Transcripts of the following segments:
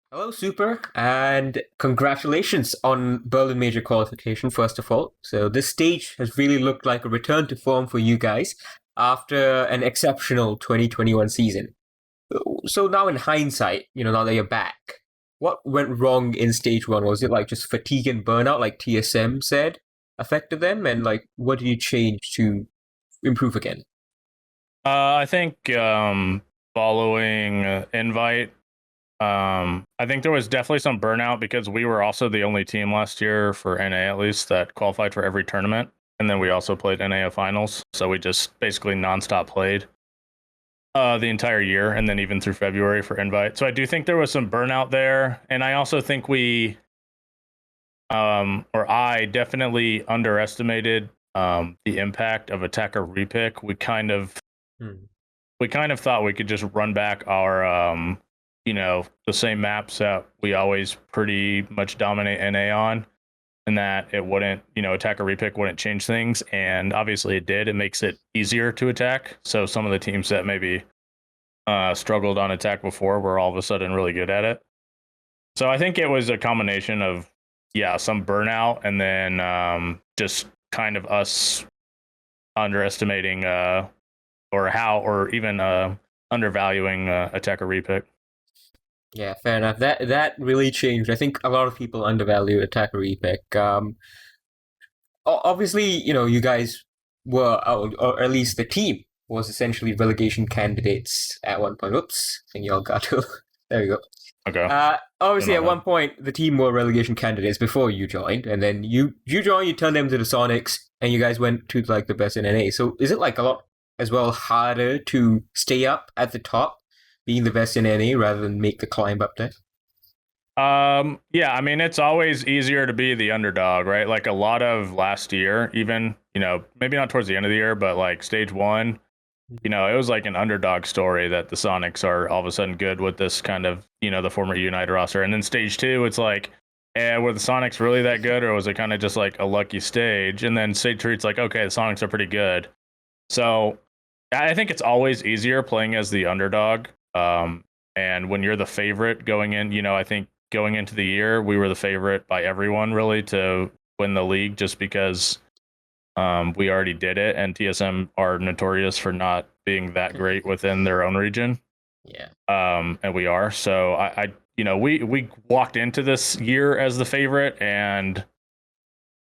Hello, Super, and congratulations on Berlin Major qualification, first of all. So, this stage has really looked like a return to form for you guys after an exceptional 2021 season. So, now in hindsight, now that you're back, what went wrong in stage one? Was it like just fatigue and burnout, like TSM said, affected them? And like, what did you change to improve again? I think following invite, I think there was definitely some burnout because we were also the only team last year for NA at least that qualified for every tournament, and then we also played NA finals, so we just basically nonstop played the entire year, and then even through February for invite. So I do think there was some burnout there, and I also think or I definitely underestimated the impact of attacker repick. Hmm. We kind of thought we could just run back our the same maps that we always pretty much dominate NA on, and that it wouldn't, attack or repick wouldn't change things, and obviously it did. It makes it easier to attack, so some of the teams that maybe struggled on attack before were all of a sudden really good at it. So I think it was a combination of some burnout, and then just kind of us underestimating or even undervaluing attacker repick. Yeah, fair enough. That really changed. I think a lot of people undervalue attacker repick. Obviously, you guys were, or at least the team was essentially relegation candidates at one point. Oops, I think y'all got to. There we go. Okay. Obviously, My at bad. one point, the team were relegation candidates before you joined, and then you joined, you turned them to the Sonics, and you guys went to like the best in NA. So is it like a lot as well harder to stay up at the top, being the best in NA, rather than make the climb up there? Yeah, I mean, it's always easier to be the underdog, right? Like a lot of last year, even, maybe not towards the end of the year, but like stage one, it was like an underdog story that the Sonics are all of a sudden good with this kind of, the former United roster. And then stage two, it's like, were the Sonics really that good, or was it kind of just like a lucky stage? And then stage three, it's like, okay, the Sonics are pretty good. So I think it's always easier playing as the underdog. And when you're the favorite going in, I think going into the year, we were the favorite by everyone really to win the league just because we already did it, and TSM are notorious for not being that great within their own region. Yeah. And we are. So we walked into this year as the favorite, and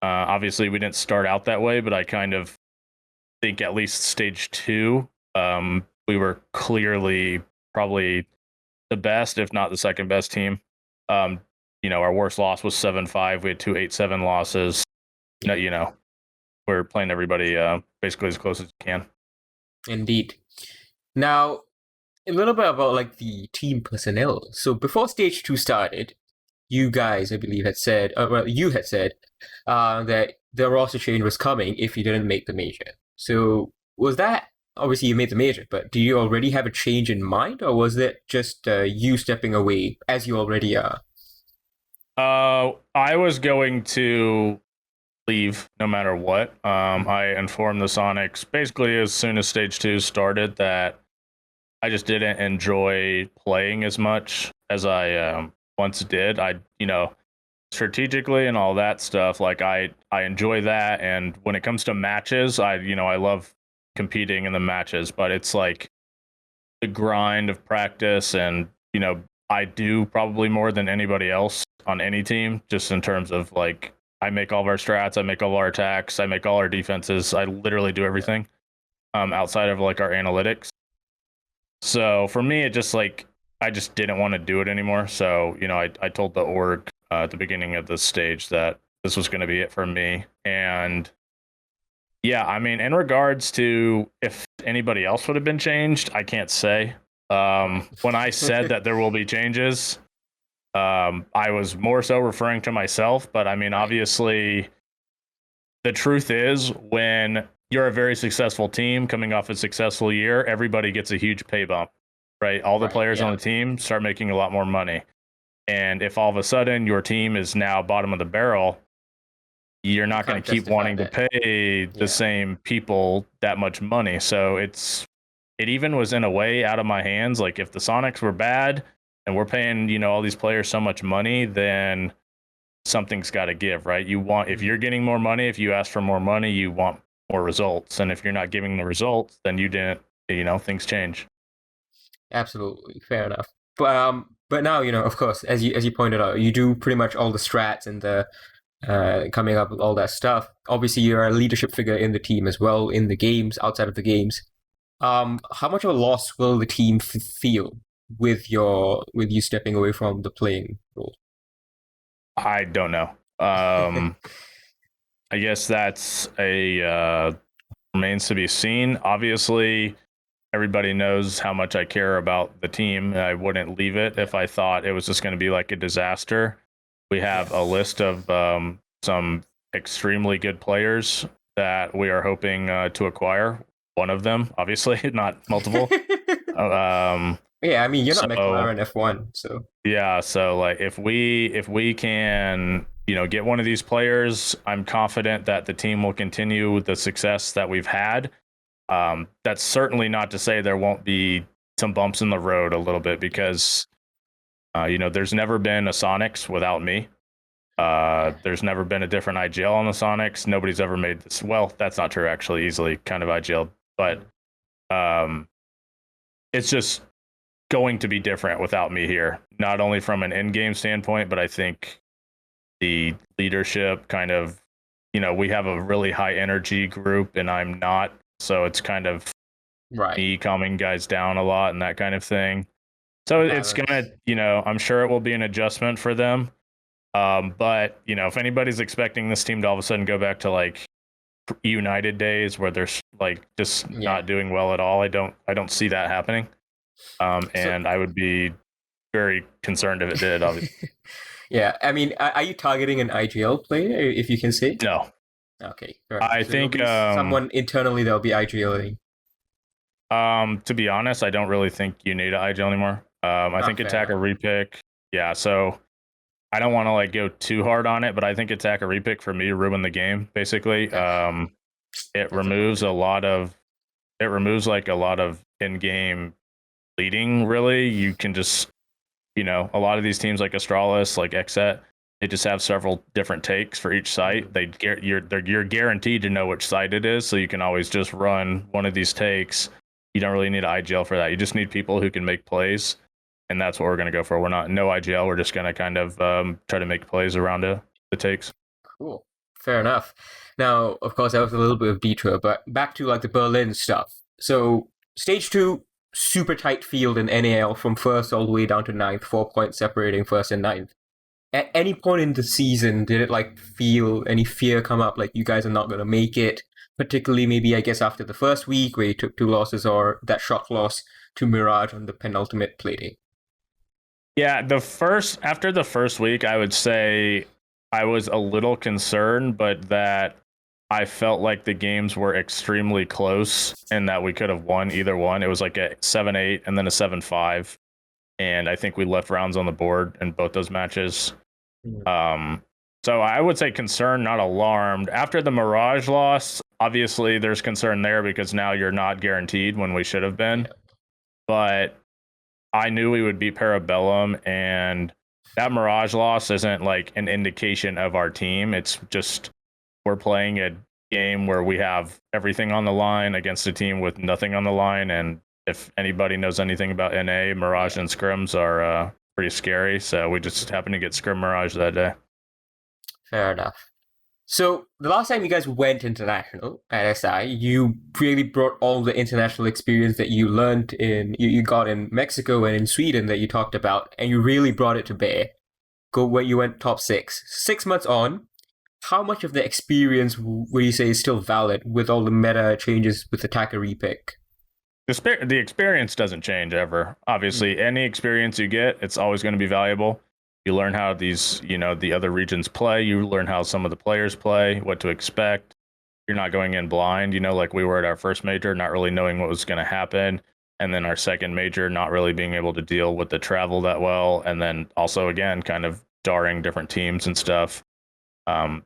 obviously we didn't start out that way, but I kind of think at least stage two, we were clearly probably the best, if not the second best team. Um, our worst loss was 7-5. We had two 8-7 losses. Yeah. We're playing everybody basically as close as you can. Indeed. Now, a little bit about like the team personnel. So before stage two started, you guys, I believe, had said, well, you had said that the roster change was coming if you didn't make the major. So was that obviously you made the major, but do you already have a change in mind, or was it just you stepping away as you already are? I was going to leave no matter what. I informed the Sonics basically as soon as stage two started that I just didn't enjoy playing as much as I once did. Strategically and all that stuff, like I enjoy that, and when it comes to matches, I love competing in the matches, but it's like the grind of practice, and I do probably more than anybody else on any team, just in terms of like I make all of our strats, I make all of our attacks, I make all our defenses, I literally do everything outside of like our analytics. So for me, it just like I just didn't want to do it anymore. So I told the org at the beginning of this stage that this was going to be it for me. And yeah, I mean, in regards to if anybody else would have been changed, I can't say. When I said that there will be changes, I was more so referring to myself. But I mean, Right. obviously, the truth is when you're a very successful team coming off a successful year, everybody gets a huge pay bump, right? All the Right. players on Yeah. the team start making a lot more money. And if all of a sudden your team is now bottom of the barrel, you're You not going can't to keep justify wanting to that. pay the Yeah. same people that much money. So it even was in a way out of my hands. Like if the Sonics were bad and we're paying, all these players so much money, then something's got to give, right? If you're getting more money, if you ask for more money, you want more results. And if you're not giving the results, then you didn't, things change. Absolutely, fair enough. But now, of course, as you pointed out, you do pretty much all the strats and the coming up with all that stuff. Obviously, you're a leadership figure in the team as well, in the games, outside of the games. How much of a loss will the team feel with you stepping away from the playing role? I don't know. I guess that's remains to be seen. Obviously, everybody knows how much I care about the team. I wouldn't leave it if I thought it was just going to be like a disaster. We have a list of some extremely good players that we are hoping to acquire. One of them, obviously, not multiple. Yeah, I mean, you're So not McLaren F1, so yeah, so like if we can, get one of these players, I'm confident that the team will continue the success that we've had. That's certainly not to say there won't be some bumps in the road a little bit because there's never been a Soniqs without me. There's never been a different IGL on the Soniqs. Nobody's ever made this. Well, that's not true, actually. Easily kind of IGL, but it's just going to be different without me here. Not only from an in-game standpoint, but I think the leadership kind of, we have a really high energy group, and I'm not. So it's kind of me calming guys down a lot and that kind of thing. So it's gonna, I'm sure it will be an adjustment for them. But if anybody's expecting this team to all of a sudden go back to like United days where they're like just not doing well at all, I don't see that happening. And I would be very concerned if it did, obviously. Yeah, I mean, are you targeting an IGL player, if you can say? No. Okay. I think someone internally that'll be IGLing. To be honest, I don't really think you need an IGL anymore. I think attack a repick. Yeah, so I don't want to like go too hard on it, but I think attack a repick for me ruined the game, basically. It removes like a lot of in-game leading, really. You can just, a lot of these teams like Astralis, like Xset, they just have several different takes for each site. You're guaranteed to know which site it is, so you can always just run one of these takes. You don't really need an IGL for that. You just need people who can make plays, and that's what we're going to go for. We're not no IGL. We're just going to kind of try to make plays around the takes. Cool. Fair enough. Now, of course, that was a little bit of detour, but back to like the Berlin stuff. So stage 2, super tight field in NAL from first all the way down to ninth, 4 points separating first and ninth. At any point in the season, did it like feel any fear come up like you guys are not going to make it? Particularly maybe, I guess, after the first week where you took 2 losses or that shock loss to Mirage on the penultimate playdate. Yeah, after the first week, I would say I was a little concerned, but that I felt like the games were extremely close and that we could have won either one. It was like a 7-8 and then a 7-5. And I think we left rounds on the board in both those matches. So I would say concerned, not alarmed. After the Mirage loss, obviously there's concern there because now you're not guaranteed when we should have been. But I knew we would beat Parabellum, and that Mirage loss isn't like an indication of our team. It's just we're playing a game where we have everything on the line against a team with nothing on the line. And if anybody knows anything about NA, Mirage and scrims are pretty scary. So we just happened to get scrim Mirage that day. Fair enough. So the last time you guys went international at SI, you really brought all the international experience that you learned you got in Mexico and in Sweden that you talked about, and you really brought it to bear. Go where you went top 6. 6 months on, how much of the experience would you say is still valid with all the meta changes with attacker repick? The experience doesn't change ever. Obviously, any experience you get, it's always going to be valuable. You learn how these, the other regions play. You learn how some of the players play, what to expect. You're not going in blind, like we were at our first major, not really knowing what was going to happen. And then our second major, not really being able to deal with the travel that well. And then also, again, kind of darring different teams and stuff.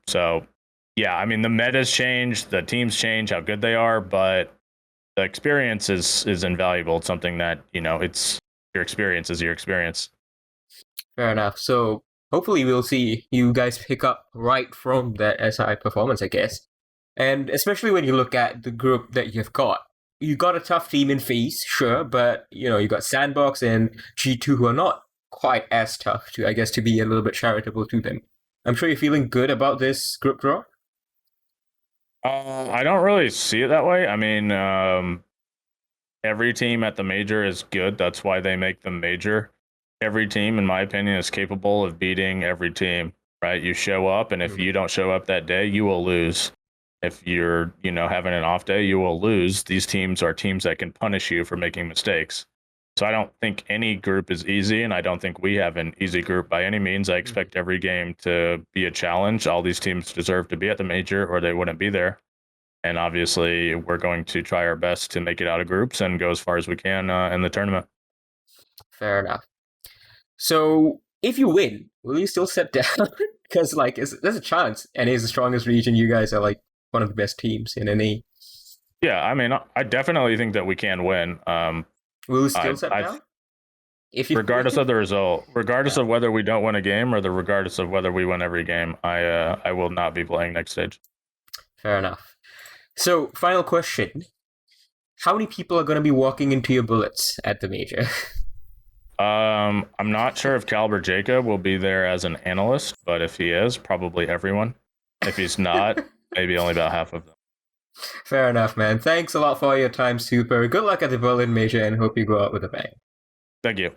So, yeah, I mean, the metas change, the teams change, how good they are, but the experience is invaluable. It's something that, it's your experience is your experience. Fair enough. So hopefully we'll see you guys pick up right from that SI performance, I guess. And especially when you look at the group that you've got. You got a tough team in FaZe, sure, but you got Sandbox and G2 who are not quite as tough to, I guess, to be a little bit charitable to them. I'm sure you're feeling good about this group draw. I don't really see it that way. I mean, every team at the major is good. That's why they make the major. Every team, in my opinion, is capable of beating every team, right? You show up, and if you don't show up that day, you will lose. If you're, having an off day, you will lose. These teams are teams that can punish you for making mistakes. So I don't think any group is easy, and I don't think we have an easy group by any means. I expect every game to be a challenge. All these teams deserve to be at the major, or they wouldn't be there. And obviously, we're going to try our best to make it out of groups and go as far as we can in the tournament. Fair enough. So if you win, will you still step down? Because there's a chance NA is the strongest region. You guys are like one of the best teams in NA. Yeah, I mean, I definitely think that we can win. Will you still step down? Regardless of the result, regardless of whether we don't win a game or regardless of whether we win every game, I will not be playing next stage. Fair enough. So, final question. How many people are going to be walking into your bullets at the major? I'm not sure if Caliber Jacob will be there as an analyst, but if he is, probably everyone. If he's not, maybe only about half of them. Fair enough, man. Thanks a lot for your time, Supr. Good luck at the Berlin major and hope you go out with a bang. Thank you.